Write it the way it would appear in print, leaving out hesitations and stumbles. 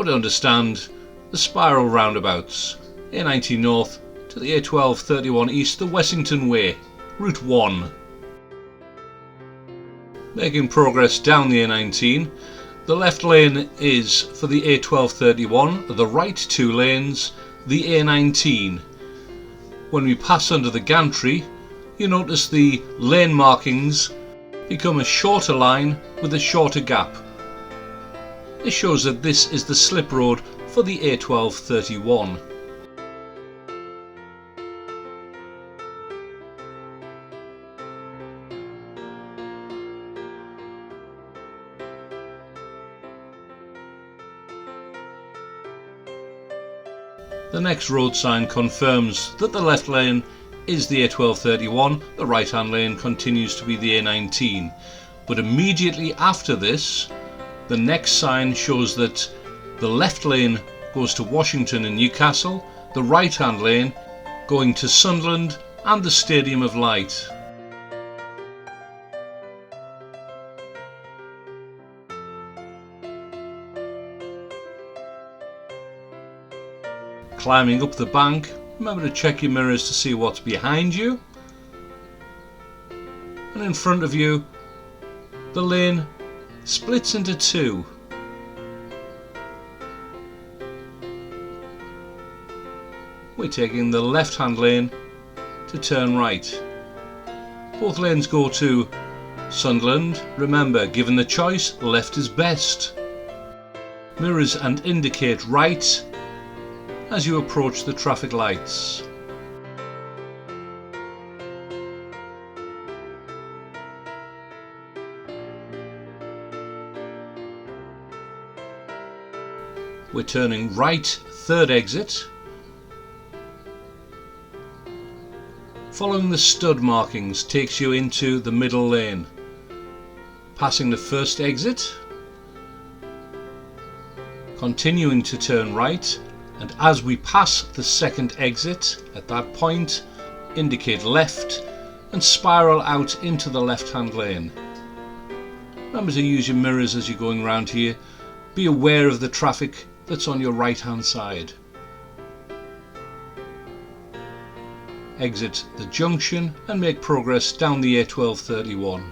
Now to understand the spiral roundabouts. A19 North to the A1231 East, the Wessington Way, Route 1. Making progress down the A19. The left lane is for the A1231, the right two lanes, the A19. When we pass under the gantry, you notice the lane markings become a shorter line with a shorter gap. This shows that this is the slip road for the A1231. The next road sign confirms that the left lane is the A1231, the right hand lane continues to be the A19. But immediately after this, the next sign shows that the left lane goes to Washington and Newcastle, the right hand lane going to Sunderland and the Stadium of Light. Climbing up the bank, remember to check your mirrors to see what's behind you. And in front of you, the lane splits into two. We're taking the left hand lane to turn right. Both lanes go to Sunderland. Remember, given the choice, left is best. Mirrors and indicate right as you approach the traffic lights. We're turning right, third exit. Following the stud markings takes you into the middle lane. Passing the first exit, continuing to turn right, and as we pass the second exit, at that point, indicate left and spiral out into the left-hand lane. Remember to use your mirrors as you're going around here. Be aware of the traffic that's on your right-hand side. Exit the junction and make progress down the A1231.